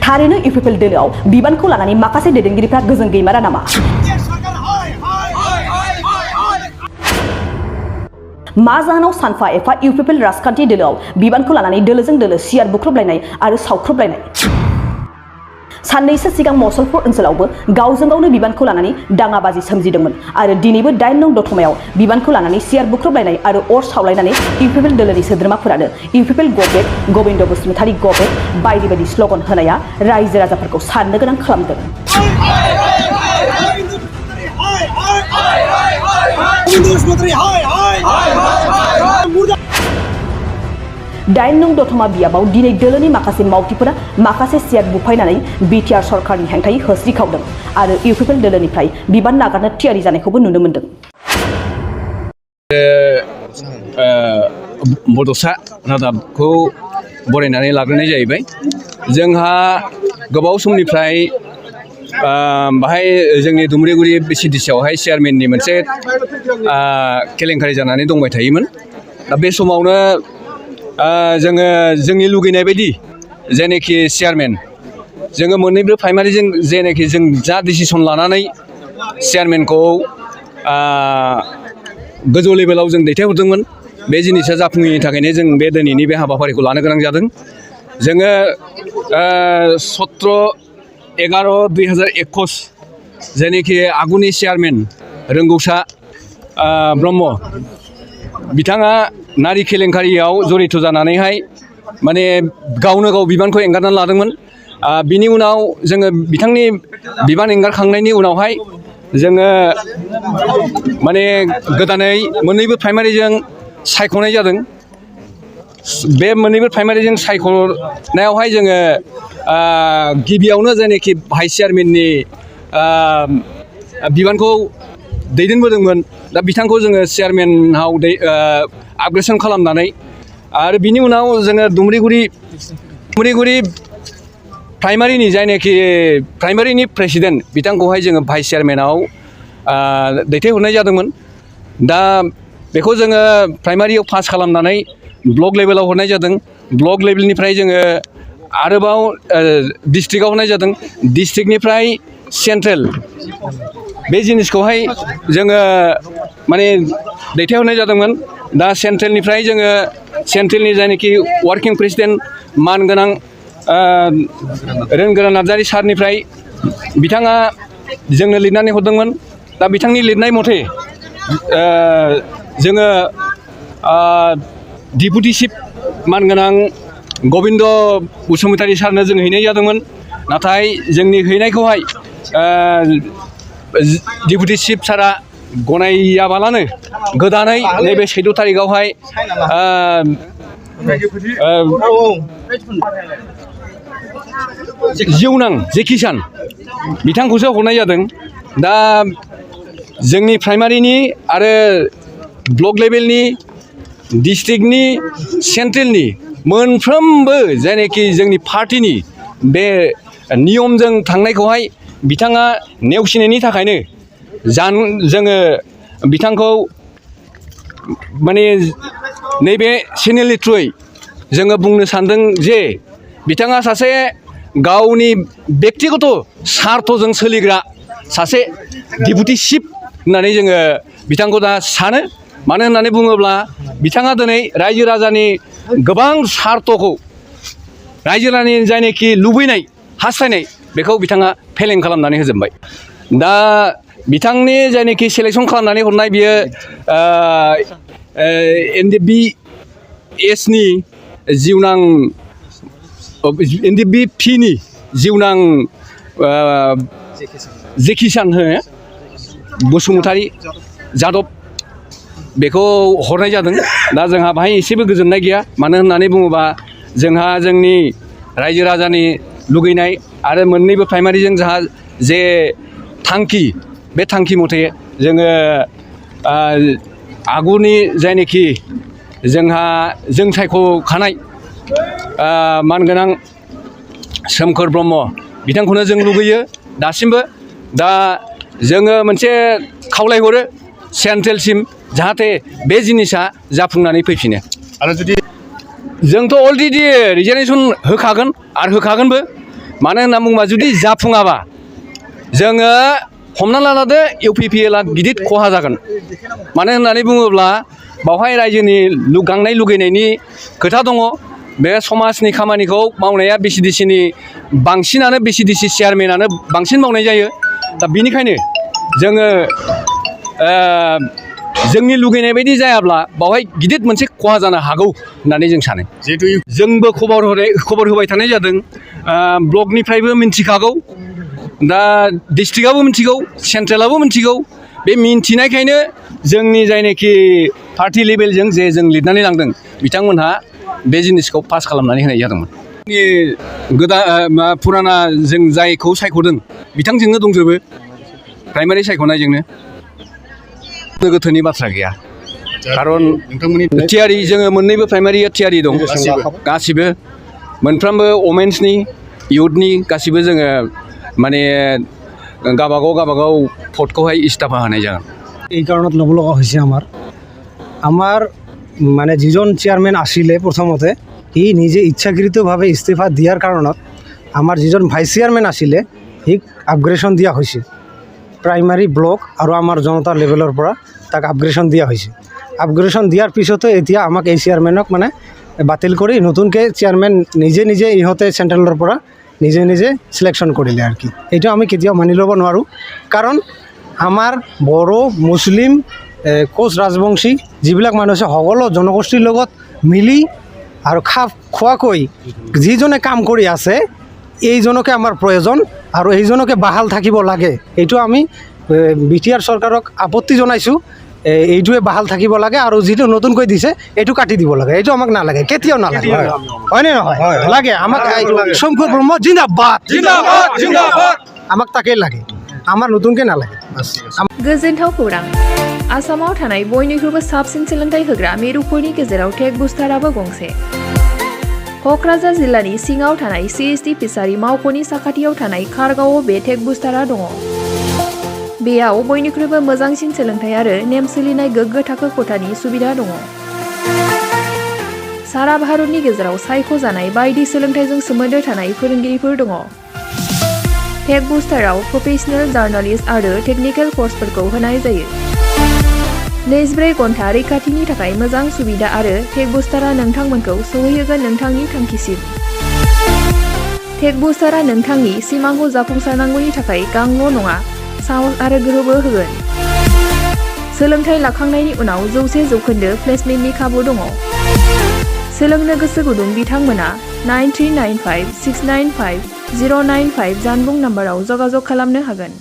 थारैनो इउपिपिएल दोलोआव बिबानखौ लानानै माखासे दैदेनगिरिफ्रा गोजोन गैमारा नामा? मा जाहोनाव सानफा एफा इउपिपिएल राजखान्थि दोलोआव बिबानखौ लानानै दोलोजों दोलो सियार बुख्रुबलायनाय आरो सावख्रुबलायनाय? साननैसो सिगां मसलपुर ओनसोलावबो गावजों गावनो बिबानखौ लानानै दाङाबाजि सोमजिदोंमोन आरो दिनैबो 8 नं दतमायाव बिबानखौ लानानै सियार बुख्रुबलायनाय आरो अर सावलायनानै इउपिपिएल दोलोनि सोद्रोमाफोरानो इउपिपिएल गो बेक, गबिन्द बसुमतारी गो बेक बायदि बायदि स्ल'गान होनाया रायजो राजाफोरखौ साननो गोनां खालामदों। 8 नं दतमा बियाबाव दिनै दोलोनि माखासे मावथिफोरा माखासे सियार बुफायनानै Btr सरकारनि हेंथायै होस्रिखावदों आरो इउपिपिएल दोलोनिफ्राय बिबान नागारनो थियारि जानायखौबो नुनो मोन्दों। बड'सा रादाबखौ बरायनानै लाग्रोनाय जाहैबाय। जोंहा गोबाव समनिफ्राय बाहाय जोंनि दुमब्रिगुरि BCDC-आवहाय चेयारमेननि मोनसे केलेंकारि जानानै दंबाय थायोमोन। दा बे समावनो जोङो जोंनि लुगैनाय बायदि जेनेखि चेयारमेन जोङो मोननैबो प्राइमारिजों जेनेखि जों जा डिसिसन लानानै चेयारमेनखौ गोजौ लेभेलाव जों दैथायहरदोंमोन बे जिनिसा जाफुङैनि थाखायनो जों बे दिनैनि बे हाबाफारिखौ लानो गोनां जादों। जोङो 17/11/2021 जेनेखि आगुनि चेयारमेन रोंगौसा ब्रह्म बिथाङा नारि केलेंकारियाव जरित जानानैहाय माने गावनो गाव बिबानखौ एंगारनानै लादोंमोन। बिनि उनाव जोङो बिथांनि बिबान एंगारखांनायनि उनावहाय जोङो माने गोदानै मोननैबो प्राइमारिजों सायख'नाय जादों। बे मोननैबो प्राइमारिजों सायख'नायावहाय जोङो गिबियावनो जेनेखि भाइस चेयारमेननि बिबानखौ दैदेनबोदोंमोन। दा बिथांखौ जोङो चेयारमेनाव आपग्रेसन खालामनानै आरो बिनि उनाव जोङो दुमब्रिगुरि प्राइमारिनि जायनाखि प्राइमारिनि प्रेसिडेन्ट बिथांखौहाय जोङो भाइस चेयारमेनाव दैथायहरनाय जादोंमोन। दा बेखौ जोङो प्राइमारियाव पास खालामनानै ब्लक लेभेलाव हरनाय जादों। ब्लक लेभेलनिफ्राय जोङो आरोबाव डिस्ट्रिक्टआव हरनाय जादों। डिस्ट्रिक्टनिफ्राय सेन्ट्रेल बे जिनिसखौहाय जोङो माने दैथायहरनाय जादोंमोन। दा सेन्ट्रेलनिफ्राय जोङो सेन्ट्रेलनि जायनाखि वार्किं प्रेसिडेन्ट मानगोनां रोनगोरा नार्जारि सारनिफ्राय बिथाङा जोंनो लिरनानै हरदोंमोन। दा बिथांनि लिरनाय मथे जोङो डिपुटि चिफ मानगोनां गबिन्द बसुमतारी सारनो जों हैनाय जादोंमोन। नाथाय जोंनि हैनायखौहाय डिपुटि चिफ सारा गनायाबालानो गोदानै नैबे 14 थारिखआवहाय जिउनां जेकिसान बिथांखौसो हरनाय जादों। दा जोंनि प्राइमारिनि आरो ब्लक लेभेलनि डिस्ट्रिक्टनि सेन्ट्रेलनि मोनफ्रोमबो जायनाखि जोंनि पार्टिनि बे नियमजों थांनायखौहाय बिथाङा नेवसिनायनि थाखायनो जोङो बिथांखौ माने नैबे चेनेलनि थ्रुयै जोङो बुंनो सानदों जे बिथाङा सासे गावनि बेक्तिगत सार्थजों सोलिग्रा सासे डिपुटि चिफ होननानै जोङो बिथांखौ दा सानो। मानो होननानै बुङोब्ला बिथाङा दिनै रायजो राजानि गोबां सार्थखौ रायजो राजानि जायनाखि लुबैनाय हास्थायनाय बेखौ बिथाङा फेलें खालामनानै होजोबबाय। दा बिथांनि जायनाखि सेलेक्सन खालामनानै हरनाय बियो NDBSनि जिउनां NDBPनि जिउनां जेकिसान होनो बसुमतारी जादब बेखौ हरनाय जादों। दा जोंहा बाहाय एसेबो गोजोननाय गैया। मानो होननानै बुङोबा जोंहा जोंनि रायजो राजानि लुगैनाय आरो मोननैबो प्राइमारिजों जोंहा जे थांखि बे थांखि मथे जोङो आगुनि जायनाखि जों सायख'खानाय मानगोनां सोमखोर ब्रह्म बिथांखौनो जों लुगैयो दासिमबो। दा जोङो मोनसे खावलायहरो सेन्ट्रेलसिम जाहाथे बे जिनिसा जाफुंनानै फैफिनो। आरो जुदि जोंथ' अलरेडि रिजार्भेसन होखागोन आरो होखागोनबो। मानो होनना बुङोबा जुदि जाफुङाबा जोङो हमना लादो इउपिपिएलआ गिदिर खहा जागोन मानो होननानै बुङोब्ला बावहाय रायजोनि गांनाय लुगैनायनि खोथा दङ बे समाजनि खामानिखौ मावनाया बिसिडिसिनि बांसिनानो बिसिडिसि चेयारमेनानो बांसिन मावनाय जायो दा बिनिखायनो जोङो जोंनि लुगैनाय बायदि जायाब्ला बावहाय गिदिर मोनसे खहा जानो हागौ होननानै जों सानो जिहेतु जोंबो खबर होबाय थानाय जादों ब्लकनिफ्रायबो मिन्थिखागौ दा डिस्ट्रिक्टआबो मिन्थिगौ सेन्ट्रेलाबो मिन्थिगौ बे मिन्थिनायखायनो जोंनि जायनाखि पार्टि लेभेलजों जे जों लिरनानै लांदों बिथांमोनहा बे जिनिसखौ पास खालामनानै होनाय जादोंमोन गोदान फुराना जों जायखौ सायख'दों बिथांजोंनो दंजोबो प्राइमारि सायख'नायजोंनो गोथोनि बाथ्रा गैया खारन थियारि जोङो मोननैबो प्राइमारिया थियारि दं गासिबो मोनफ्रोमबो वमेन्सनि इउथनि गासिबो जोङो माने गाबागाव ভোটকোহাই ইস্তফা होनाय जागोन এই কাৰণত ল'ব লগা হৈছে আমাৰ মানে যিজন চেয়াৰমেন আছিলে প্ৰথমতে সি নিজে ইচ্ছাকৃতভাৱে ইস্তফা দিয়াৰ কাৰণত আমাৰ যিজন ভাইচ চেয়াৰমেন আছিলে সিক আপগ্ৰেডেশ্যন দিয়া হৈছে প্ৰাইমাৰী ব্লক আৰু আমাৰ জনতাৰ লেভেলৰ পৰা তাক আপগ্ৰেডেশ্যন দিয়া হৈছে আপগ্ৰেডেশ্যন দিয়াৰ পিছতো এতিয়া আমাক এই চেয়াৰমেনক মানে বাতিল কৰি নতুনকৈ চেয়াৰমেন নিজে ইহঁতে চেণ্ট্ৰেলৰ পৰা নিজে সিলেকশন কৰিলে আৰু কি এইটো আমি কেতিয়াও মানি ল'ব নোৱাৰোঁ কাৰণ আমাৰ বড়ো মুছলিম কোচ ৰাজবংশী যিবিলাক মানুহ আছে সকলো জনগোষ্ঠীৰ লগত মিলি আৰু খাপ খোৱাকৈ যিজনে কাম কৰি আছে এইজনকে আমাৰ প্ৰয়োজন আৰু এইজনকে বাহাল থাকিব লাগে এইটো আমি Btr চৰকাৰক আপত্তি জনাইছোঁ এইটোৱে বাহাল থাকিব লাগে আৰু যিটো নতুনকৈ দিছে এইটো কাটি দিব লাগে এইটো আমাক নালাগে কেতিয়াও নালাগে হয়নে নহয় লাগে আমাক শংকৰ ব্ৰহ্ম জিন্দাবাদ আমাক তাকেই লাগে আমাৰ নতুনকৈ নালাগে गोजोनथाव खौरां आसामाव थानाय बयनिख्रुइबो साबसिन सोलोंथाइ होग्रा मिरुफोरनि गेजेराव टेक बुस्टाराबो गंसे क'क्राझार जिल्लानि सिङाव थानाय CST फिसारि मावख'नि साखाथियाव थानाय खारगावआव बे टेक बुस्टारा दङ बेयाव बयनिख्रुइबो मोजांसिन सोलोंथाइ आरो नेम सोलिनाय गोग्गो थाखो खथानि सुबिदा दङ सारा भारतनि गेजेराव सायख'जानाय बायदि सोलोंथाइजों सोमोन्दो थानाय फोरोंगिरिफोर दङ टेक बुस्टाराव प्रफेशनेल जार्नालिस्ट आरो टेकनिकेल कर्सफोरखौ होनाय जायो 24 घन्टा रैखाथिनि थाखाय मोजां सुबिदा आरो टेक बुस्टारा नोंथांमोनखौ सौहैहोगोन नोंथांनि थांखिसिम टेक बुस्टारा नोंथांनि सिमांखौ जाफुंसारनांगौनि थाखाय गांल' नङा साहस आरो गोहोबो होगोन सोलोंथाइ लाखांनायनि उनाव 100% प्लेसमेन्टनि खाबु दङ सोलोंनो गोसो गुदुं बिथांमोना 9395695095 जानबुं नाम्बाराव जगाजग खालामनो हागोन